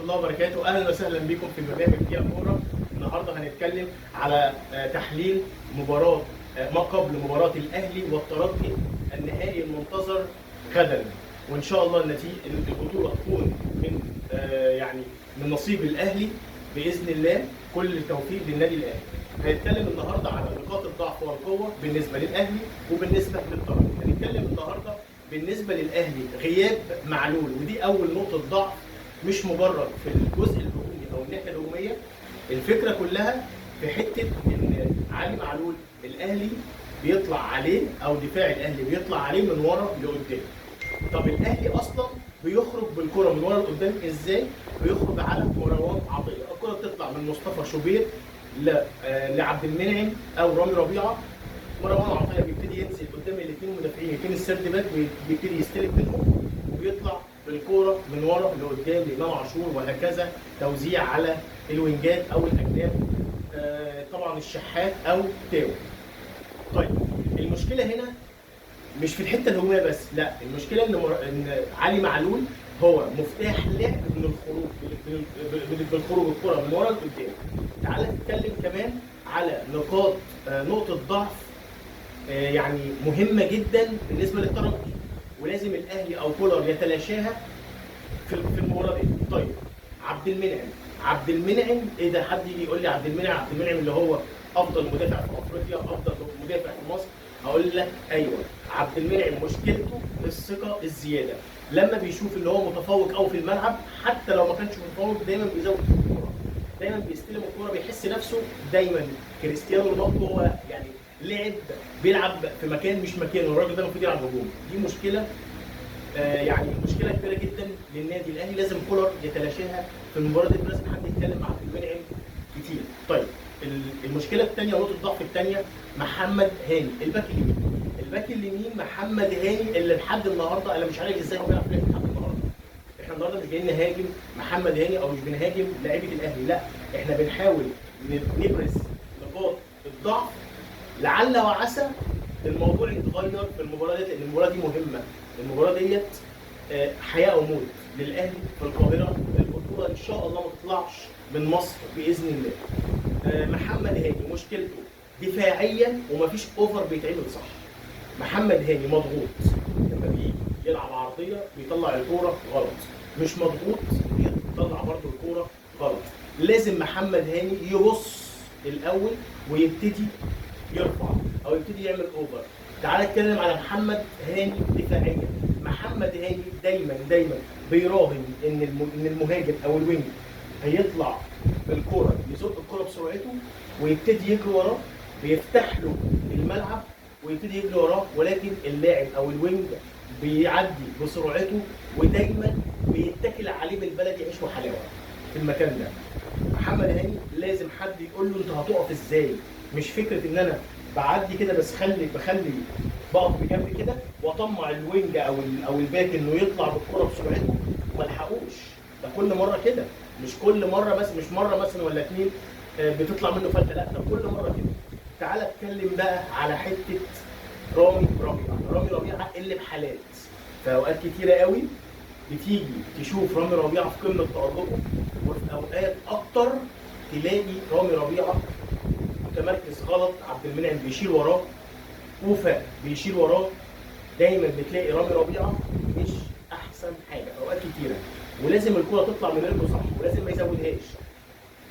الله وبركاته. اهلا وسهلا بكم في برنامج دقيقة كورة. النهارده هنتكلم على تحليل مباراة ما قبل مباراة الاهلي والترجي النهائي المنتظر غدا، وان شاء الله البطولة تكون من من نصيب الاهلي باذن الله. كل التوفيق للنادي الاهلي. هنتكلم النهارده على نقاط الضعف والقوة بالنسبة للاهلي وبالنسبة للترجي. هنتكلم النهارده بالنسبة للاهلي غياب معلول، ودي اول نقطة ضعف، مش مجرد في الجزء الهجومي او الناحيه الهجوميه. الفكره كلها في حته ان علي معلول الاهلي بيطلع عليه، او دفاع الاهلي بيطلع عليه من ورا لقدام. طب الاهلي اصلا بيخرج بالكره من ورا لقدام ازاي؟ بيخرج على مروان عطيه، الكره بتطلع من مصطفى شوبير لعبد المنعم او رامي ربيعه. مروان عطيه بيبتدي ينزل قدام الاثنين مدافعين، يكون السيرد باك بيبتدي يستلم منهم وبيطلع بالكوره من ورا لقدام لامام عاشور، وهكذا توزيع على الوينجات او الاجناب، طبعا الشحات او تاو. طيب المشكله هنا مش في الحته الهجوميه بس، لا، المشكله ان علي معلول هو مفتاح لعب من الخروج بالخروج الكره من ورا لقدام. تعال نتكلم كمان على نقطه ضعف مهمه جدا بالنسبه للترجي، ولازم الاهلي او كولر يتلاشاها في المباراه دي. طيب عبد المنعم ايه ده؟ حد يجي يقول لي عبد المنعم اللي هو افضل مدافع في افريقيا، افضل مدافع في مصر، هقول لك ايوه. عبد المنعم مشكلته الثقه الزياده، لما بيشوف ان هو متفوق او في الملعب، حتى لو ما كانش متفوق دايما بيزود الكوره، دايما بيستلم الكوره، بيحس نفسه دايما كريستيانو رونالدو، هو بيلعب في مكان مش مكانه، الراجل ده المفروض يلعب هجوم. دي مشكله مشكله كبيره جدا للنادي الاهلي، لازم كولر يتلاشاها في المباراه دي، لازم حد يتكلم مع عبد المنعم كتير. طيب المشكله الثانيه ونقطه الضعف الثانيه محمد هاني، الباك اليمين محمد هاني، اللي لحد النهارده انا مش عارف ازاي هو بيلعب لحد النهارده. احنا النهارده مش جايين نهاجم محمد هاني او مش بنهاجم لاعيبه الاهلي، لا، احنا بنحاول نبرز نقاط الضعف، لعل وعسى الموضوع يتغير في المباراه ديت، لان المباراه دي مهمه. المباراه ديت حياه او موت للاهلي في القاهره. البطوله ان شاء الله ما تطلعش من مصر باذن الله. محمد هاني مشكلته دفاعيا ومفيش اوفر بيتعمل صح. محمد هاني مضغوط، لما بيجي يلعب عرضيه بيطلع الكوره غلط، مش مضغوط بيطلع برضه الكوره غلط. لازم محمد هاني يبص الاول ويبتدي يرفع او يبتدي يعمل اوفر. تعال نتكلم على محمد هاني دفاعيا. محمد هاني دايما بيراهن ان المهاجم او الوينج هيطلع بالكوره، يزق الكوره بسرعته ويبتدي يجري وراه، بيفتح له الملعب ويبتدي يجري وراه، ولكن اللاعب او الوينج بيعدي بسرعته، ودايما بيتكل عليه بالبلدي عيش وحلاوه في المكان ده. محمد هاني لازم حد يقول له انت هتقف ازاي، مش فكره ان انا بعدي كده بس بخلي بقف بجنب كده واطمع الوينج او الباك انه يطلع بالكره بسرعته وما الحقوش. ده كل مره كده، مش كل مره، بس مش مره مثلا ولا اتنين بتطلع منه فلته، لا، ده كل مره كده. تعال اتكلم بقى على حته رامي ربيعه اللي بحالات في اوقات كتيره قوي بتيجي تشوف رامي ربيعه في قمه تألقه، وفي اوقات اكتر تلاقي رامي ربيعه متمركز غلط، عبد المنعم بيشيل وراه، وفاء بيشيل وراه، دايما بتلاقي رامي ربيعه مش احسن حاجه في اوقات كتيره، ولازم الكره تطلع من رجله صح، ولازم ما يزودهاش.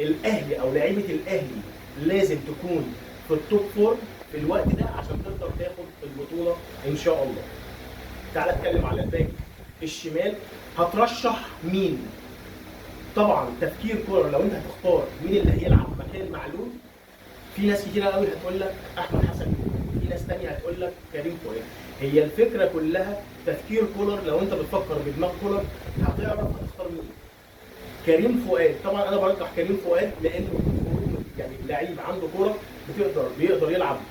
الاهلي او لعيبه الاهلي لازم تكون في التوب فورم في الوقت ده عشان تقدر تاخد البطوله ان شاء الله. تعال اتكلم على الباك الشمال. هترشح مين؟ طبعا تفكير كولر، لو انت هتختار مين اللي هيلعب مكان معلول، في ناس كتيره قوي هتقول لك احمد حسن، في ناس ثانيه هتقول لك كريم فؤاد. هي الفكره كلها تفكير كولر، لو انت بتفكر بدماغ كولر هتعرف هتختار مين. كريم فؤاد طبعا انا برجح كريم فؤاد، لانه لعيب عنده كوره بيقدر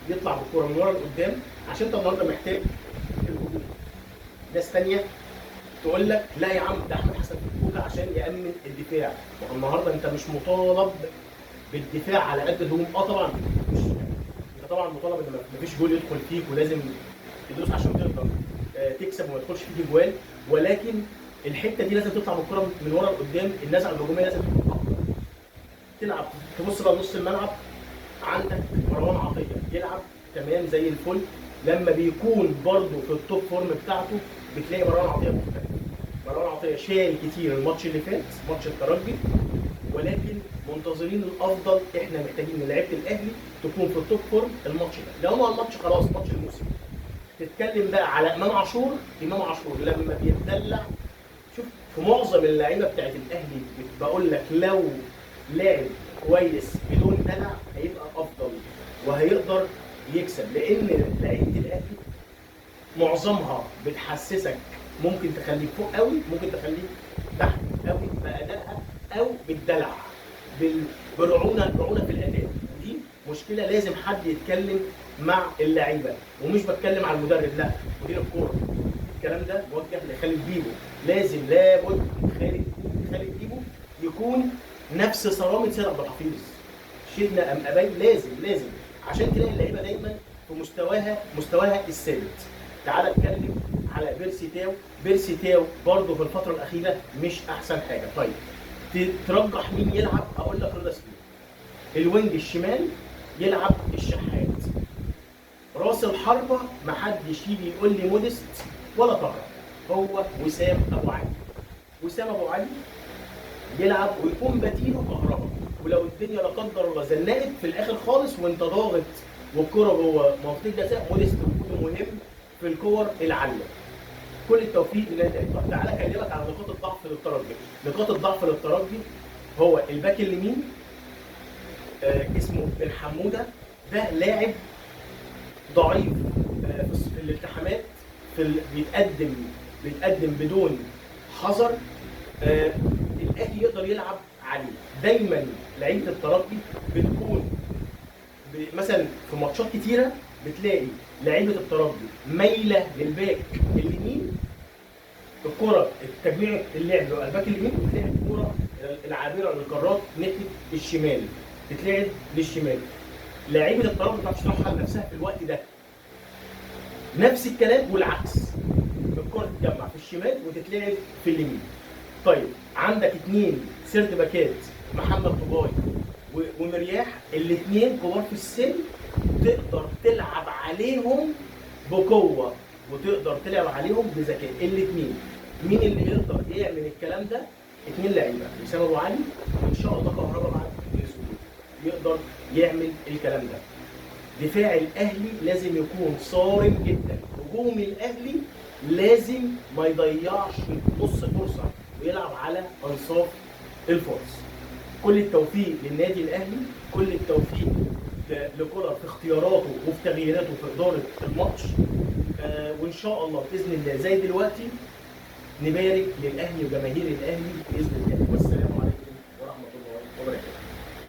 يطلع بالكوره من ورا لقدام، عشان انت النهارده محتاج الهجوم. ناس ثانيه تقول لك لا يا عم، ده احمد حسن في عشان يامن الدفاع. النهارده انت مش مطالب بالدفاع على قد الهجوم. طبعا انت طبعا مطالب ان مفيش جول يدخل فيك، ولازم تدوس عشان تقدر تكسب وما يدخلش فيك جوال، ولكن الحته دي لازم تطلع من الكره من ورا لقدام، النزعه الهجوميه لازم تكون اقوى. تلعب تبص بقى نص الملعب، عندك مروان عطيه يلعب تمام زي الفل. لما بيكون برضه في التوب فورم بتاعته بتلاقي مروان عطيه مختلف. مروان عطيه شال كتير الماتش اللي فات، ماتش الترجي، ولكن منتظرين الافضل. احنا محتاجين ان لعيبه الاهلي تكون في التوب فورم الماتش ده. لو هو الماتش خلاص ماتش الموسم، تتكلم بقى على امام عاشور. امام عاشور لما بيتدلع، شوف في معظم اللعيبه بتاعت الاهلي بقول لك لو لعب كويس بدون دلع هيبقى افضل وهيقدر يكسب، لان لعيبه الاهلي معظمها بتحسسك ممكن تخليك فوق قوي، ممكن تخليك تحت قوي بادائها، او بالدلع، برعونه في الاداء. دي مشكله لازم حد يتكلم مع اللعيبه، ومش بتكلم على المدرب، لا، مدير الكوره. الكلام ده موجه لخالد بيبو. لابد خالد بيبو يكون نفس صرامه سيد عبد الحفيظ. شئنا ام ابين لازم عشان تلاقي اللعيبه دايما في مستواها الثابت. تعال اتكلم على بيرسي تاو برضه في الفتره الاخيره مش احسن حاجه. طيب ترجح مين يلعب؟ اقول لك رضا سليم. الوينج الشمال يلعب الشحات. راس الحربه محدش يجي يقول لي موديست ولا طاهر، هو وسام ابو علي يلعب ويكون بديله كهربا. ولو الدنيا لا قدر الله زنقت في الاخر خالص وانت ضاغط والكره جوه منطقه الجزاء، موديست وجوده مهم في الكور العاليه. كل التوفيق للنادي الاهلي. تعالى اكلمك على نقاط الضعف للترجي. نقاط الضعف للترجي هو الباك اليمين، اسمه بن حموده. ده لاعب ضعيف في الالتحامات، بيتقدم بدون حذر. الاهلي يقدر يلعب عليه. دايما لعيبه الترجي بتكون مثلا في ماتشات كتيره بتلاقي لعيبه الترجي مايله للباك اليمين. الكره تجميع اللعب لو الباك اليمين، بتلاقي الكره العابره للقارات ناحيه الشمال تتلعب للشمال. لعيبه الترجي ما بتعرفش تروح على نفسها في الوقت ده. نفس الكلام والعكس، الكره تتجمع في الشمال وتتلعب في اليمين. طيب عندك 2 سيرد باكات، محمد طباي ومرياح، الاثنين كبار في السن، تقدر تلعب عليهم بقوه وتقدر تلعب عليهم بذكاء. الاثنين مين اللي يقدر يعمل الكلام ده؟ 2 لعيبه، وسام ابو علي وان شاء الله كهربا مع يقدر يعمل الكلام ده. دفاع الاهلي لازم يكون صارم جدا. هجوم الاهلي لازم ما يضيعش نص فرصه ويلعب على انصاف الفرص. كل التوفيق للنادي الاهلي، كل التوفيق لكولر في اختياراته وفي تغييراته في اداره الماتش. وان شاء الله باذن الله زي دلوقتي نبارك للاهلي وجماهير الاهلي باذن الله. والسلام عليكم ورحمه الله وبركاته.